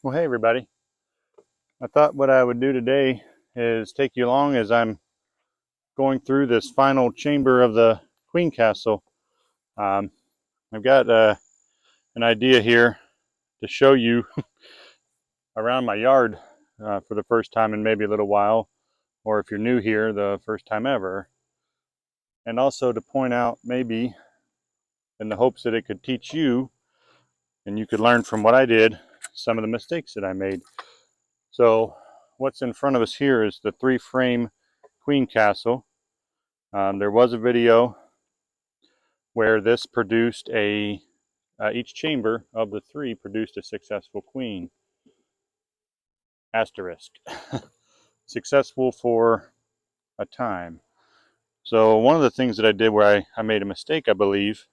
Well, hey everybody. I thought what I would do today is take you along as I'm going through this final chamber of the Queen Castle. Um, I've got an idea here to show you around my yard for the first time in maybe a little while, or if you're new here, the first time ever. And also to point out, maybe in the hopes that it could teach you and you could learn from what I did, some of the mistakes that I made. So, what's in front of us here is the 3-frame Queen Castle. There was a video where this produced each chamber of the 3 produced a successful queen. Asterisk. Successful for a time. So one of the things that I did where I made a mistake, I believe,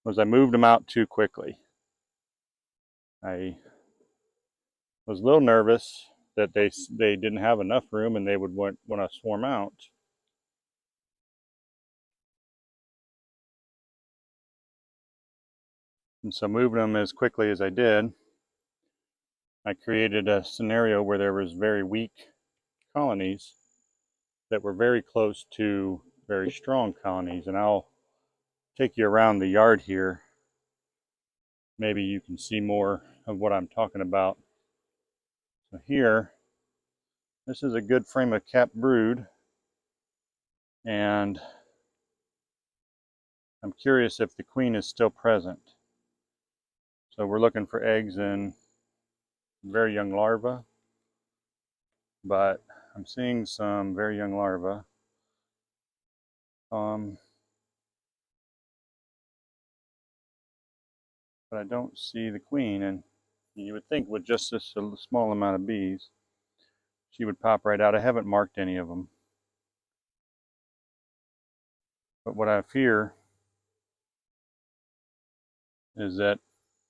was I moved them out too quickly. I was a little nervous that they didn't have enough room and they would want to swarm out. And so moving them as quickly as I did, I created a scenario where there was very weak colonies that were very close to very strong colonies. And I'll take you around the yard here. Maybe you can see more of what I'm talking about. So here, this is a good frame of capped brood. And I'm curious if the queen is still present. So we're looking for eggs in very young larvae, but I'm seeing some very young larvae. But I don't see the queen, and you would think with just this small amount of bees, she would pop right out. I haven't marked any of them. But what I fear is that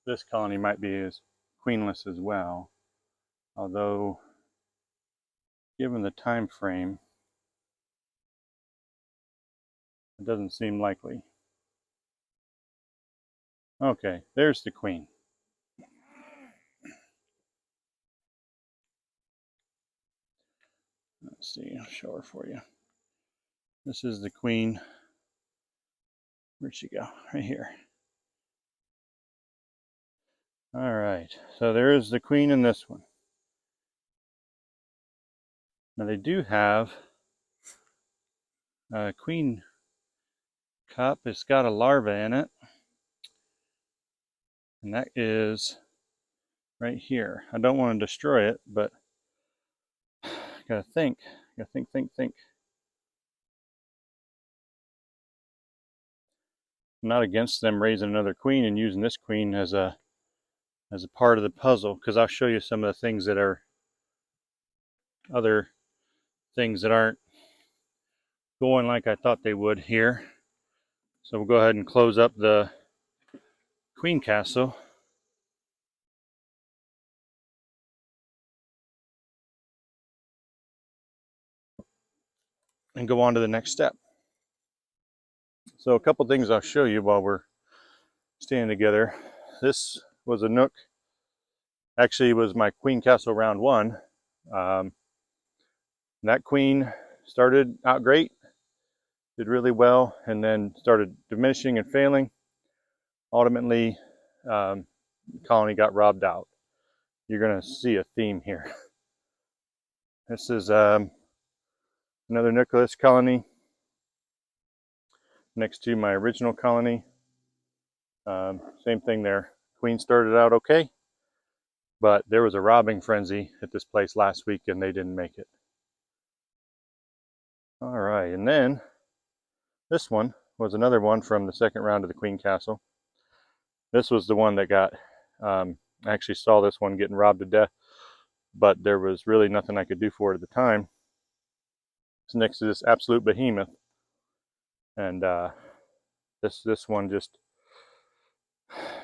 this colony might be as queenless as well, although given the time frame, it doesn't seem likely. Okay, there's the queen. Let's see, I'll show her for you. This is the queen. Where'd she go? Right here. All right, so there is the queen in this one. Now they do have a queen cup. It's got a larva in it, and that is right here. I don't want to destroy it, but I gotta think. Think. I'm not against them raising another queen and using this queen as a part of the puzzle, because I'll show you some of the things that are other things that aren't going like I thought they would here. So we'll go ahead and close up the Queen Castle. And go on to the next step. So a couple things I'll show you while we're standing together. This was a nook. Actually, it was my Queen Castle round 1. That queen started out great, did really well, and then started diminishing and failing. Ultimately, the colony got robbed out. You're going to see a theme here. This is another nucleus colony next to my original colony. Same thing there. Queen started out okay, but there was a robbing frenzy at this place last week and they didn't make it. All right, and then this one was another one from the second round of the Queen Castle. This was the one that got, I actually saw this one getting robbed to death, but there was really nothing I could do for it at the time. It's next to this absolute behemoth, and this one just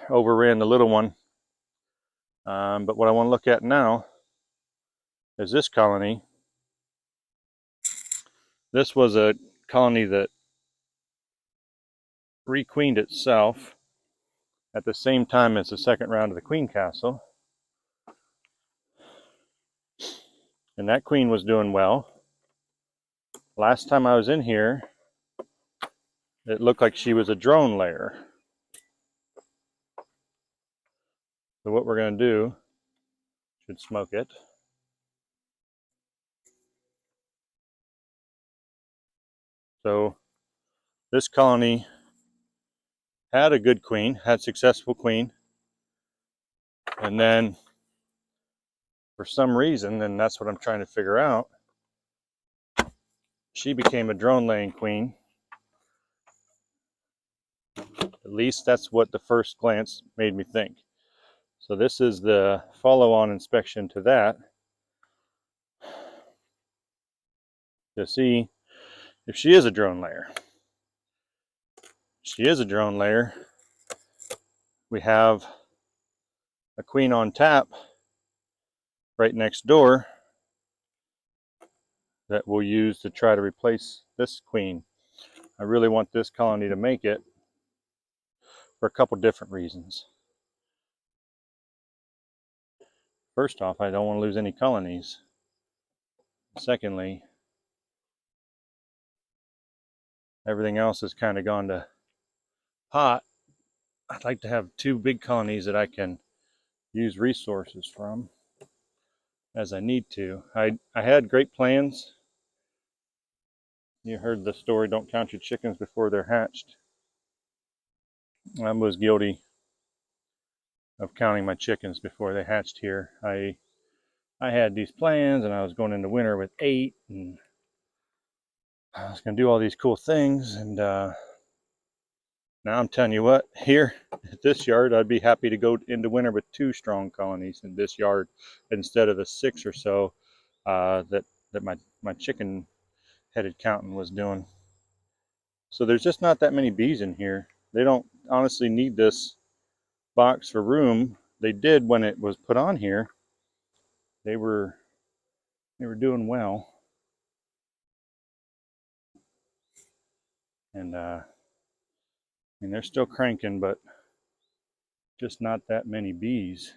overran the little one. But what I want to look at now is this colony. This was a colony that requeened itself at the same time as the second round of the Queen Castle. And that queen was doing well. Last time I was in here, it looked like she was a drone layer. So what we're going to do, should smoke it. So this colony had a good queen, had successful queen, and then for some reason, and that's what I'm trying to figure out, she became a drone laying queen. At least that's what the first glance made me think. So this is the follow-on inspection to that to see if she is a drone layer. If she is a drone layer, we have a queen on tap right next door that we'll use to try to replace this queen. I really want this colony to make it for a couple different reasons. First off, I don't want to lose any colonies. Secondly, everything else has kind of gone to pot. I'd like to have 2 big colonies that I can use resources from as I need to. I had great plans. You heard the story, don't count your chickens before they're hatched. I was guilty of counting my chickens before they hatched here. I had these plans and I was going into winter with 8 and I was going to do all these cool things, and now I'm telling you what, here at this yard, I'd be happy to go into winter with 2 strong colonies in this yard instead of the 6 or so that my chicken headed counting was doing. So there's just not that many bees in here. They don't honestly need this box for room. They did when it was put on here. They were doing well, and I mean they're still cranking, but just not that many bees.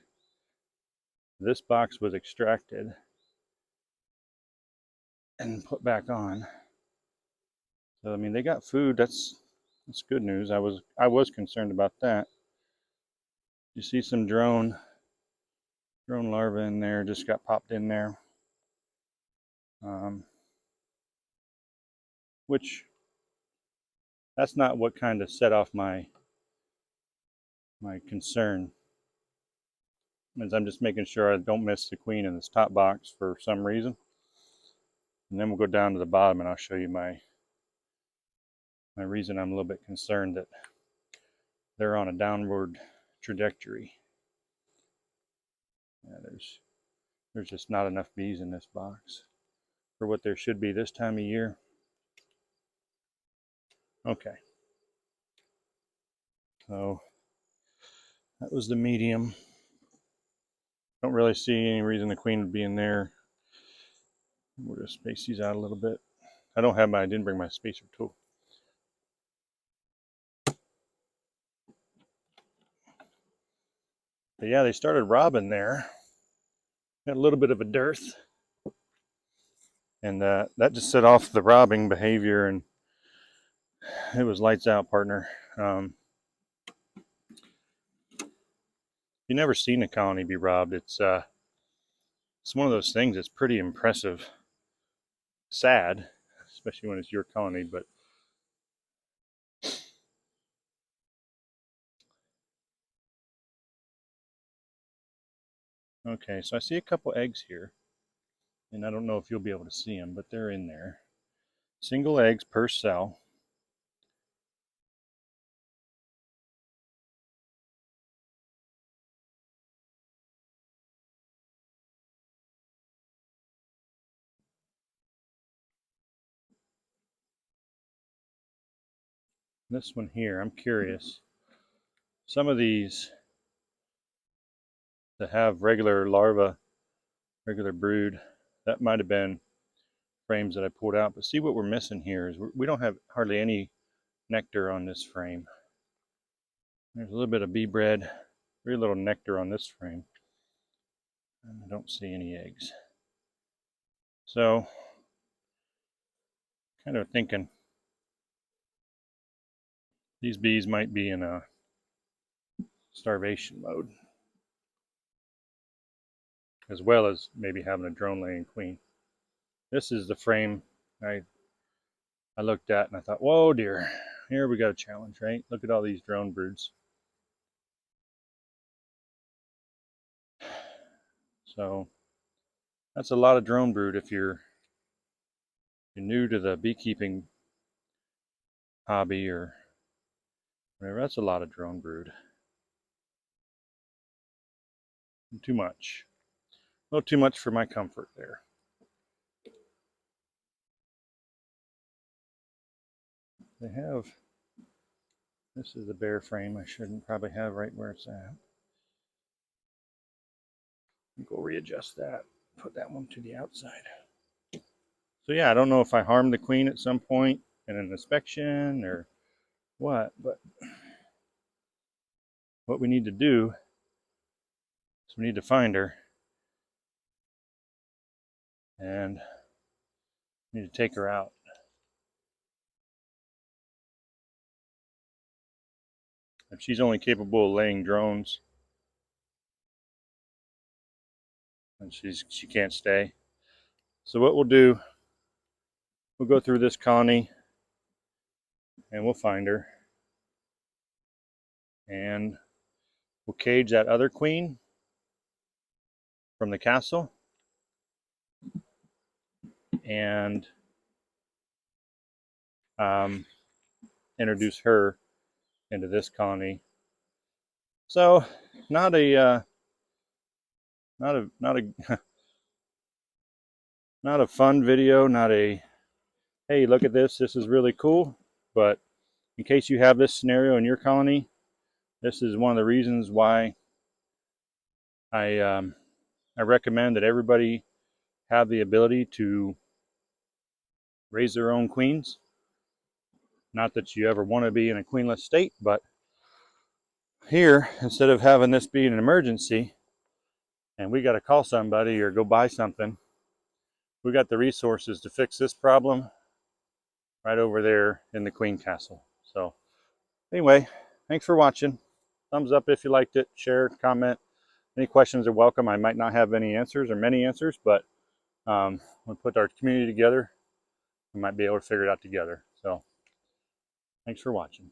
This box was extracted and put back on. So I mean they got food. That's good news. I was concerned about that. You see some drone larvae in there, just got popped in there. Which that's not what kind of set off my concern. Is I'm just making sure I don't miss the queen in this top box for some reason. And then we'll go down to the bottom and I'll show you my reason I'm a little bit concerned that they're on a downward trajectory. Yeah, there's just not enough bees in this box for what there should be this time of year. Okay. So that was the medium. Don't really see any reason the queen would be in there. We'll just space these out a little bit. I didn't bring my spacer tool. But yeah, they started robbing there. Had a little bit of a dearth. And that just set off the robbing behavior, and it was lights out, partner. You've never seen a colony be robbed. It's one of those things that's pretty impressive. Sad, especially when it's your colony, but okay, so I see a couple eggs here, and I don't know if you'll be able to see them, but they're in there. Single eggs per cell. This one here, I'm curious. Some of these that have regular larvae, regular brood, that might have been frames that I pulled out. But see what we're missing here is we don't have hardly any nectar on this frame. There's a little bit of bee bread, very little nectar on this frame. And I don't see any eggs. So, kind of thinking these bees might be in a starvation mode, as well as maybe having a drone laying queen. This is the frame I looked at and I thought, whoa dear, here we got a challenge, right? Look at all these drone broods. So that's a lot of drone brood if you're new to the beekeeping hobby or whatever. That's a lot of drone brood. Too much. A little too much for my comfort there. They have, this is the bare frame I shouldn't probably have right where it's at. Go readjust that, put that one to the outside. So yeah, I don't know if I harmed the queen at some point in an inspection or what, but what we need to do is we need to find her and we need to take her out. If she's only capable of laying drones, then she can't stay. So what we'll do, we'll go through this colony and we'll find her. And we'll cage that other queen from the castle and introduce her into this colony. So not a not a not a fun video, not a hey look at this, this is really cool, but in case you have this scenario in your colony, this is one of the reasons why I recommend that everybody have the ability to raise their own queens. Not that you ever want to be in a queenless state, but here, instead of having this be an emergency and we got to call somebody or go buy something, we got the resources to fix this problem right over there in the Queen Castle. So anyway, thanks for watching. Thumbs up if you liked it, share, comment. Any questions are welcome. I might not have any answers or many answers, but when we put our community together, we might be able to figure it out together. So thanks for watching.